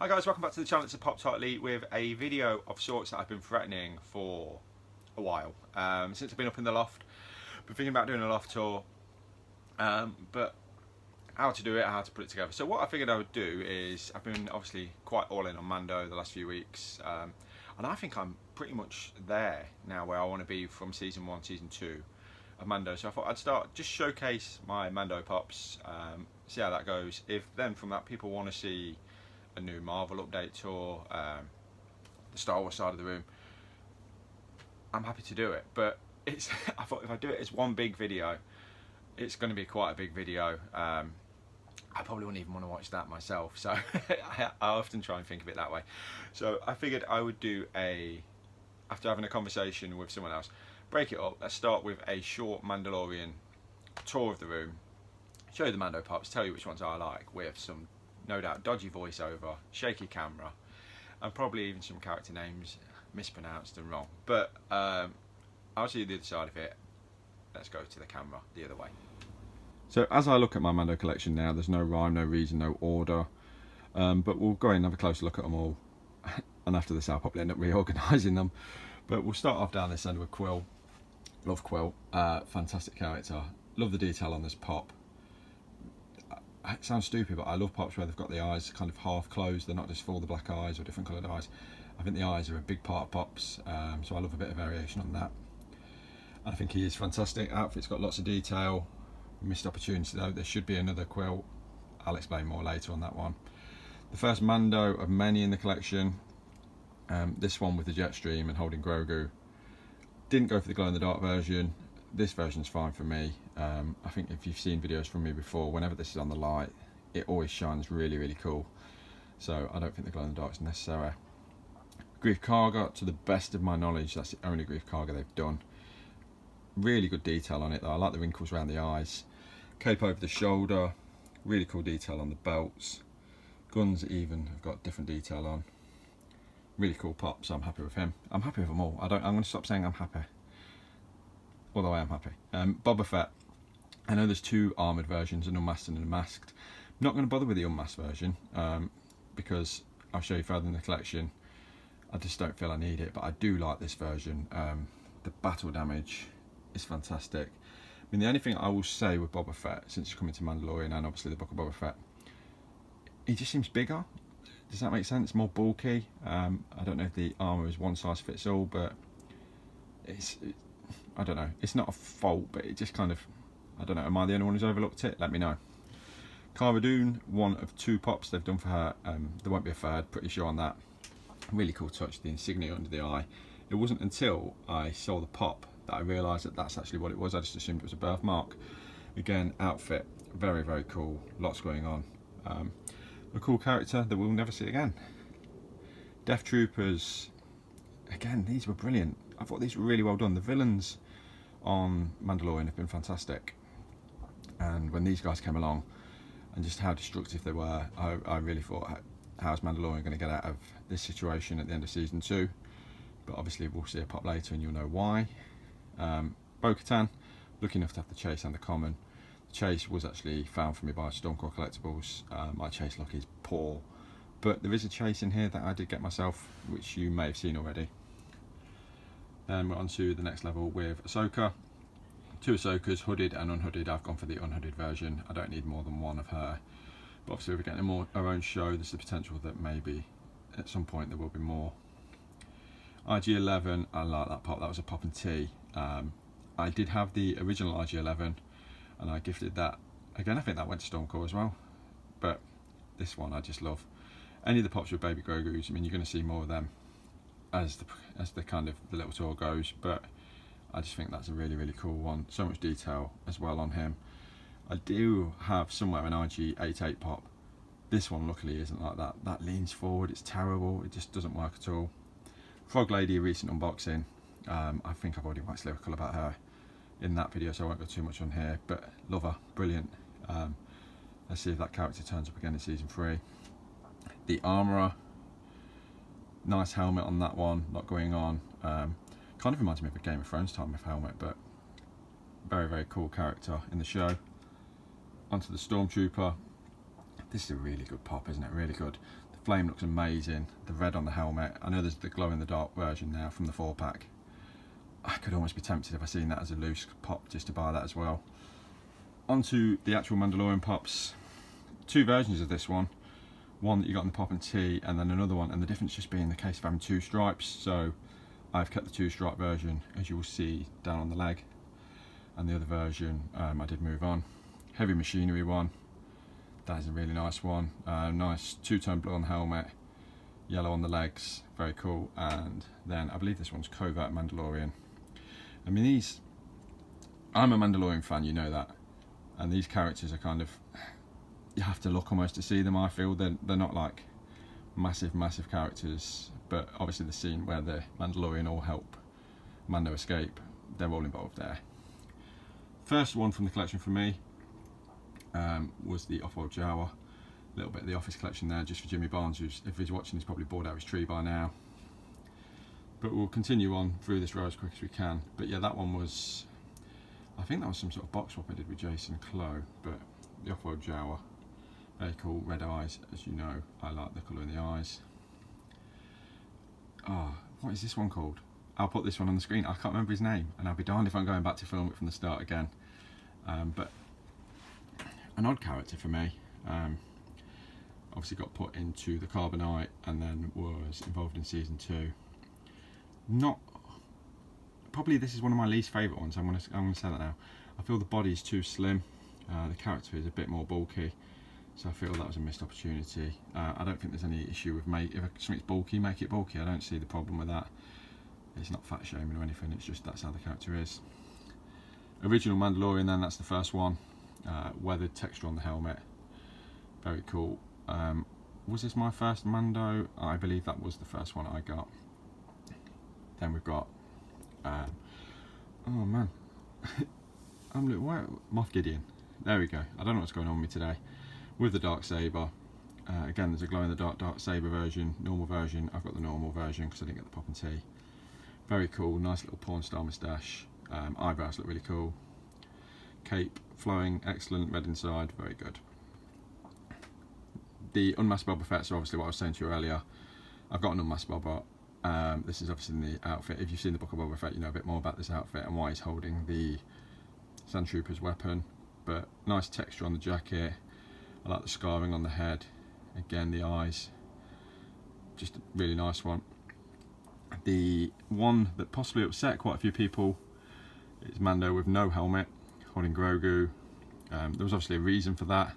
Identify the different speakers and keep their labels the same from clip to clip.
Speaker 1: Hi guys, welcome back to the channel. It's a Pop Tightly with a video of sorts that I've been threatening for a while. Since I've been up in the loft, been thinking about doing a loft tour, but how to do it, how to put it together. So what I figured I would do is, I've been obviously quite all in on Mando the last few weeks, and I think I'm pretty much there now where I want to be from season 1, season 2 of Mando. So I thought I'd start, just showcase my Mando Pups, see how that goes. If then from that people want to see a new Marvel update tour, the Star Wars side of the room, I'm happy to do it. But it's I thought if I do it as one big video, it's going to be quite a big video. I probably wouldn't even want to watch that myself, so I often try and think of it that way. So I figured I would do after having a conversation with someone else, break it up. Let's start with a short Mandalorian tour of the room, show you the Mando Pups, tell you which ones I like, with some no doubt dodgy voiceover, shaky camera, and probably even some character names mispronounced and wrong. But I'll show you the other side of it. Let's go to the camera the other way. So as I look at my Mando collection now, there's no rhyme, no reason, no order, but we'll go in and have a closer look at them all, and after this I'll probably end up reorganising them. But we'll start off down this end with Quill. Love Quill, fantastic character, love the detail on this pop. It sounds stupid, but I love pops where they've got the eyes kind of half closed, they're not just full the black eyes or different coloured eyes. I think the eyes are a big part of pops, so I love a bit of variation on that. I think he is fantastic. Outfit's got lots of detail. Missed opportunity though, there should be another Quill. I'll explain more later on that one. The first Mando of many in the collection, this one with the jet stream and holding Grogu. Didn't go for the glow in the dark version. This version's fine for me. I think if you've seen videos from me before, whenever this is on the light, it always shines really, really cool. So I don't think the glow in the dark is necessary. Greef Karga, to the best of my knowledge, that's the only Greef Karga they've done. Really good detail on it though. I like the wrinkles around the eyes. Cape over the shoulder, really cool detail on the belts. Guns even have got different detail on. Really cool pop, so I'm happy with him. I'm happy with them all. I'm going to stop saying I'm happy, although I am happy. Boba Fett. I know there's two armoured versions, an unmasked and a masked. I'm not going to bother with the unmasked version, because I'll show you further in the collection. I just don't feel I need it, but I do like this version. The battle damage is fantastic. I mean, the only thing I will say with Boba Fett, since he's coming to Mandalorian and obviously the book of Boba Fett, he just seems bigger. Does that make sense? More bulky. I don't know if the armour is one size fits all, but I don't know. It's not a fault, but it just kind of, I don't know. Am I the only one who's overlooked it? Let me know. Cara Dune, one of two pops they've done for her. There won't be a third, pretty sure on that. Really cool touch, the insignia under the eye. It wasn't until I saw the pop that I realised that that's actually what it was. I just assumed it was a birthmark. Again, outfit, very, very cool. Lots going on. A cool character that we'll never see again. Death Troopers, again, these were brilliant. I thought these were really well done. The villains on Mandalorian have been fantastic, and when these guys came along and just how destructive they were, I really thought, how's Mandalorian going to get out of this situation at the end of season 2? But obviously we'll see a pop later and you'll know why. Bo-Katan, lucky enough to have the chase and the common. The chase was actually found for me by Stormcore Collectibles. My chase luck is poor, but there is a chase in here that I did get myself, which you may have seen already. Then we're on to the next level with Ahsoka. Two Ahsokas, hooded and unhooded. I've gone for the unhooded version. I don't need more than one of her. But obviously we're getting our own show. There's the potential that maybe at some point there will be more. IG-11, I like that pop. That was a pop and tea. I did have the original IG-11 and I gifted that. Again, I think that went to Stormcore as well. But this one I just love. Any of the pops with baby Grogu's, I mean, you're going to see more of them as the kind of the little tour goes, but I just think that's a really, really cool one. So much detail as well on him. I do have somewhere an IG-88 pop. This one luckily isn't like that. That leans forward, it's terrible, it just doesn't work at all. Frog Lady, a recent unboxing. I think I've already waxed lyrical about her in that video, so I won't go too much on here, but love her, brilliant. Let's see if that character turns up again in season 3. The Armourer, nice helmet on that one, lot going on. Kind of reminds me of a Game of Thrones type of helmet, but very, very cool character in the show. Onto the Stormtrooper. This is a really good pop, isn't it? Really good. The flame looks amazing. The red on the helmet. I know there's the glow in the dark version now from the 4-pack. I could almost be tempted if I seen that as a loose pop just to buy that as well. Onto the actual Mandalorian Pups. 2 versions of this one. One that you got in the Pop and Tea, and then another one, and the difference just being the case of having 2 stripes. So I've kept the 2-stripe version, as you will see down on the leg, and the other version I did move on. Heavy machinery one. That is a really nice one. Nice 2-tone blue on the helmet, yellow on the legs, very cool. And then I believe this one's Covert Mandalorian. I mean, these, I'm a Mandalorian fan, you know that, and these characters are kind of, you have to look almost to see them. I feel they're not like massive characters, but obviously the scene where the Mandalorian all help Mando escape, they're all involved there. First one from the collection for me was the Offhaul Jawa. A little bit of the Office collection there, just for Jimmy Barnes, who's, if he's watching, he's probably bored out of his tree by now. But we'll continue on through this row as quick as we can. But yeah, that one was, I think that was some sort of box swap I did with Jason Clow, but the Offhaul Jawa, very cool. Red eyes, as you know, I like the colour in the eyes. Oh, what is this one called? I'll put this one on the screen. I can't remember his name, and I'll be darned if I'm going back to film it from the start again. But an odd character for me. Obviously got put into the Carbonite and then was involved in season 2. Not probably, this is one of my least favourite ones. I'm gonna say that now. I feel the body is too slim. The character is a bit more bulky, so I feel that was a missed opportunity. I don't think there's any issue with if something's bulky, make it bulky. I don't see the problem with that. It's not fat shaming or anything. It's just that's how the character is. Original Mandalorian, then, that's the first one. Weathered texture on the helmet, very cool. Was this my first Mando? I believe that was the first one I got. Then we've got oh man Moff Gideon, there we go. I don't know what's going on with me today, with the dark saber. Again, there's a glow in the dark saber version, normal version. I've got the normal version because I didn't get the Pop and Tea. Very cool, nice little porn star moustache. Eyebrows look really cool. Cape flowing, excellent. Red inside, very good. The unmasked Boba Fett, are obviously what I was saying to you earlier. I've got an unmasked Boba. This is obviously in the outfit. If you've seen the book of Boba Fett, you know a bit more about this outfit and why he's holding the Sand Trooper's weapon. But nice texture on the jacket. I like the scarring on the head. Again, the eyes, just a really nice one. The one that possibly upset quite a few people is Mando with no helmet, holding Grogu. There was obviously a reason for that,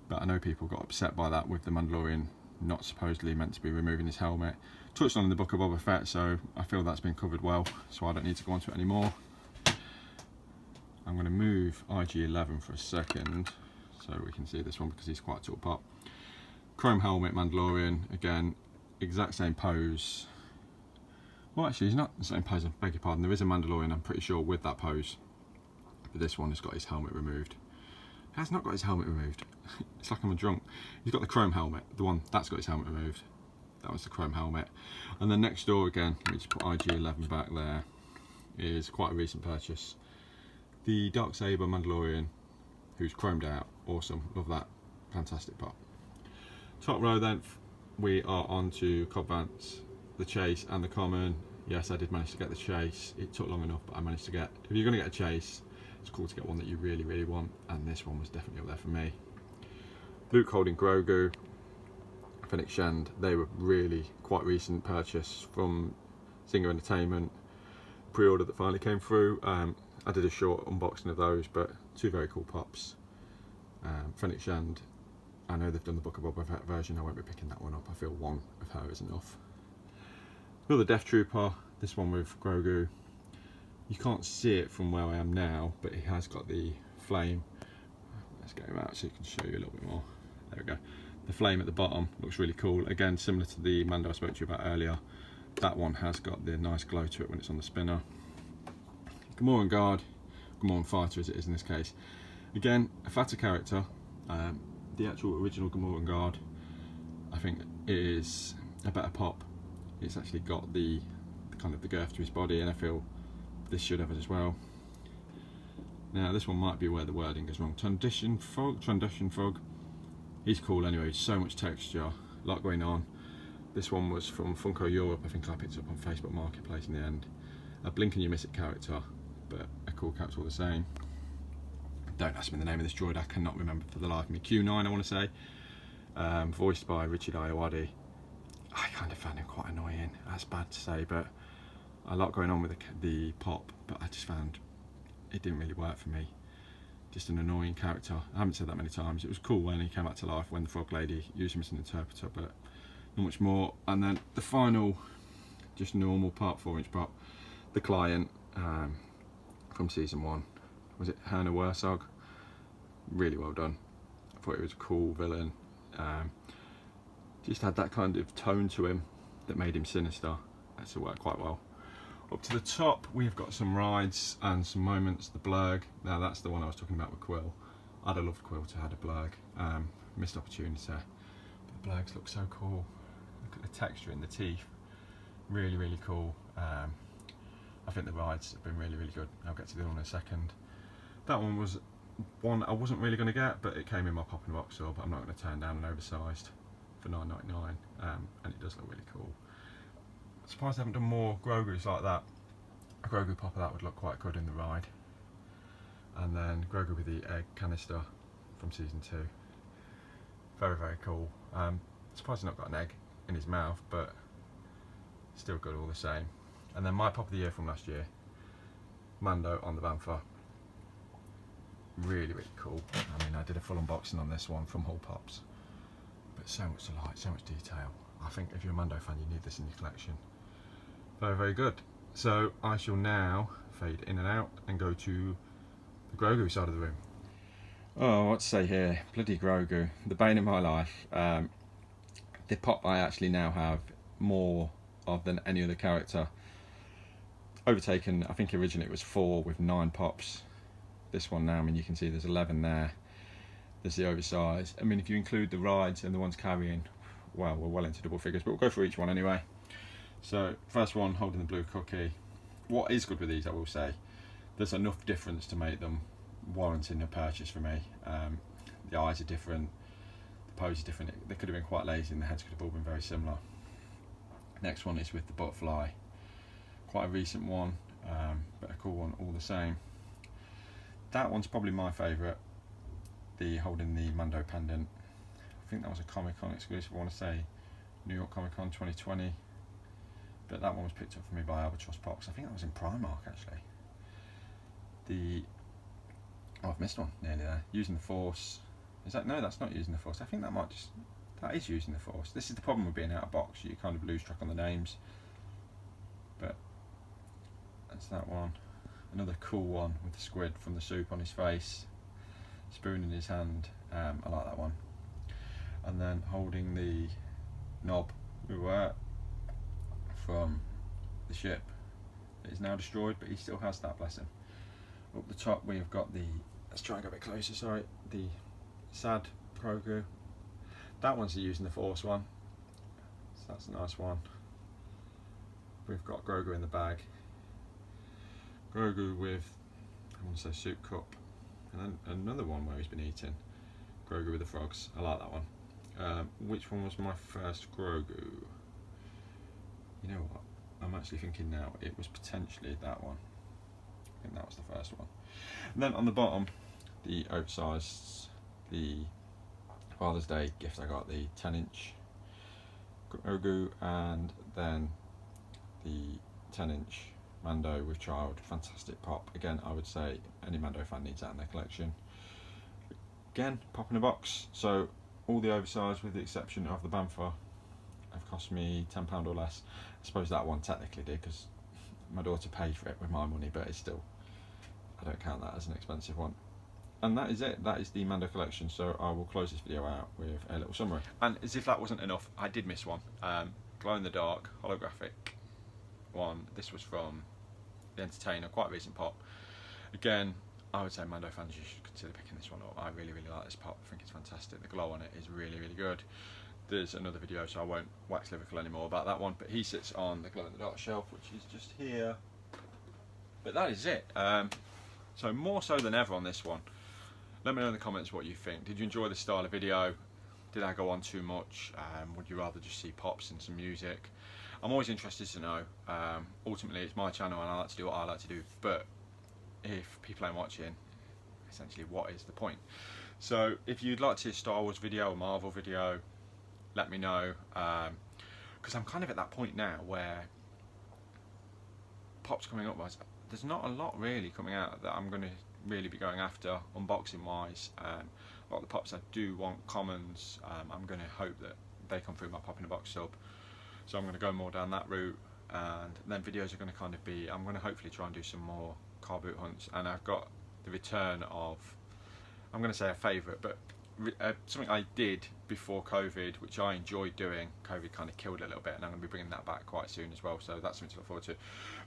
Speaker 1: but I know people got upset by that, with the Mandalorian not supposedly meant to be removing his helmet. Touched on in the book of Boba Fett, so I feel that's been covered well, so I don't need to go on to it anymore. I'm going to move IG-11 for a second so we can see this one, because he's quite a tall pop. Chrome helmet Mandalorian, again, exact same pose. Well, actually, he's not the same pose, I beg your pardon. There is a Mandalorian, I'm pretty sure, with that pose. But this one has got his helmet removed. He has not got his helmet removed. It's like I'm a drunk. He's got the chrome helmet, the one that's got his helmet removed. That was the chrome helmet. And then next door again, let me just put IG-11 back there, is quite a recent purchase. The Dark Saber Mandalorian, who's chromed out. Awesome, love that. Fantastic pop. Top row then, we are on to Cobb Vanth, the Chase and the Common. Yes, I did manage to get the Chase. It took long enough, but I managed to get, if you're going to get a Chase, it's cool to get one that you really want, and this one was definitely up there for me. Luke holding Grogu, Fennec Shand, they were really quite recent purchase from Singer Entertainment, pre-order that finally came through. I did a short unboxing of those, but 2 very cool pops. Fennec Shand, I know they've done the Book of Boba Fett version, I won't be picking that one up. I feel one of her is enough. Another Death Trooper, this one with Grogu. You can't see it from where I am now, but he has got the flame. Let's get him out so you can show you a little bit more. There we go. The flame at the bottom looks really cool. Again, similar to the Mando I spoke to you about earlier. That one has got the nice glow to it when it's on the spinner. Gamorrean Guard, Gamorrean Fighter as it is in this case. Again, a fatter character. The actual original Gamorrean Guard, I think, is a better pop. It's actually got the kind of the girth to his body, and I feel this should have it as well. Now this one might be where the wording goes wrong. Transition Frog. He's cool anyway, so much texture. A lot going on. This one was from Funko Europe. I think I picked it up on Facebook Marketplace in the end. A blink and you miss it character, but a cool character all the same. Don't ask me the name of this droid, I cannot remember for the life of me. Q9 I want to say, voiced by Richard Ayoade. I kind of found him quite annoying, that's bad to say, but a lot going on with the pop, but I just found it didn't really work for me. Just an annoying character. I haven't said that many times. It was cool when he came back to life, when the Frog Lady used him as an interpreter, but not much more. And then the final, just normal part 4-inch pop, the Client from season 1. Was it Herna Wursog? Really well done. I thought he was a cool villain. Just had that kind of tone to him that made him sinister. That's worked quite well. Up to the top, we've got some rides and some moments. The blurg. Now that's the one I was talking about with Quill. I'd have loved Quill to have had a blurg. Missed opportunity there. But the blurgs look so cool. Look at the texture in the teeth. Really, really cool. I think the rides have been really, really good. I'll get to the one in a second. That one was one I wasn't really going to get, but it came in my pop in the box store, but I'm not going to turn down an oversized for $9.99, and it does look really cool. I'm surprised I haven't done more Grogu's like that. A Grogu pop of that would look quite good in the ride. And then Grogu with the egg canister from season 2. Very, very cool. Surprised he's not got an egg in his mouth, but still good all the same. And then my pop of the year from last year, Mando on the Bantha. Really, really cool. I mean, I did a full unboxing on this one from Offhaul Pups, but so much to like, so much detail. I think if you're a Mando fan, you need this in your collection. Very, very good. So I shall now fade in and out and go to the Grogu side of the room. Oh, what to say here? Bloody Grogu, the bane of my life. The pop I actually now have more of than any other character. Overtaken, I think originally it was 4 with 9 pops. This one now, I mean, you can see there's 11 there. There's the oversized. I mean, if you include the rides and the ones carrying, well, we're well into double figures, but we'll go for each one anyway. So, first one, holding the blue cookie. What is good with these, I will say, there's enough difference to make them warranting a purchase for me. The eyes are different, the pose is different. They could have been quite lazy and the heads could have all been very similar. Next one is with the butterfly. Quite a recent one, but a cool one all the same. That one's probably my favourite, the holding the Mando pendant. I think that was a Comic-Con exclusive, I want to say New York Comic-Con 2020, but that one was picked up for me by Albatross Pops. I think that was in Primark actually. Oh, I've missed one nearly there. Using the Force. Is that, no, that's not Using the Force. I think that is Using the Force. This is the problem with being out of box, you kind of lose track on the names. But that's that one. Another cool one with the squid from the soup on his face, spoon in his hand. I like that one. And then holding the knob from the ship that is now destroyed, but he still has that, bless him. Up the top we've got the, let's try and go a bit closer, sorry, the sad Grogu. That one's the Using the Force one, so that's a nice one. We've got Grogu in the bag. Grogu with, I want to say soup cup, and then another one where he's been eating. Grogu with the frogs, I like that one. Which one was my first Grogu? You know what, I'm actually thinking now, it was potentially that one. I think that was the first one. And then on the bottom, the oversized, the Father's Day gift I got, the 10-inch Grogu, and then the 10-inch Mando with child. Fantastic pop. Again, I would say any Mando fan needs that in their collection. Again, pop in a box. So all the oversized with the exception of the Bantha have cost me £10 or less. I suppose that one technically did because my daughter paid for it with my money, but it's still, I don't count that as an expensive one. And that is it. That is the Mando collection. So I will close this video out with a little summary. And as if that wasn't enough, I did miss one. Glow in the dark holographic one. This was from The Entertainer, quite a recent pop. Again, I would say Mando fans, you should consider picking this one up. I really, really like this pop. I think it's fantastic. The glow on it is really, really good. There's another video, so I won't wax lyrical anymore about that one, but he sits on the glow in the dark shelf, which is just here. But that is it. So more so than ever on this one. Let me know in the comments what you think. Did you enjoy this style of video? Did I go on too much? Would you rather just see pops and some music? I'm always interested to know. Ultimately, it's my channel and I like to do what I like to do, but if people ain't watching, essentially what is the point? So if you'd like to see a Star Wars video, a Marvel video, let me know, because I'm kind of at that point now where pops coming up wise, there's not a lot really coming out that I'm going to really be going after unboxing wise. A lot of the pops I do want commons, I'm going to hope that they come through my pop in a box sub, so I'm going to go more down that route, and then videos are going to kind of be, I'm going to hopefully try and do some more car boot hunts, and I've got the return of, I'm going to say a favourite, but something I did before COVID, which I enjoyed doing. COVID kind of killed it a little bit, and I'm going to be bringing that back quite soon as well, so that's something to look forward to.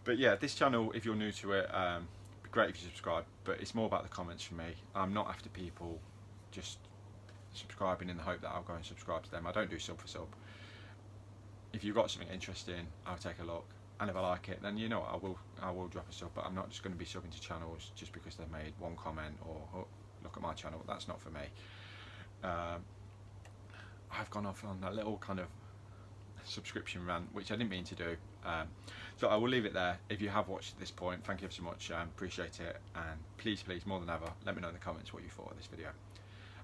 Speaker 1: But yeah, this channel, if you're new to it, it'd be great if you subscribe, but it's more about the comments for me. I'm not after people just subscribing in the hope that I'll go and subscribe to them. I don't do sub for sub. If you've got something interesting, I'll take a look, and if I like it, then you know what, I will drop a sub, but I'm not just going to be subbing to channels just because they've made one comment or oh, look at my channel. That's not for me. I've gone off on a little kind of subscription rant, which I didn't mean to do, so I will leave it there. If you have watched at this point, thank you so much, appreciate it, and please more than ever let me know in the comments what you thought of this video.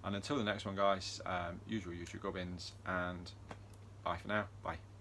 Speaker 1: And until the next one, guys, usual YouTube gubbins, and bye for now. Bye.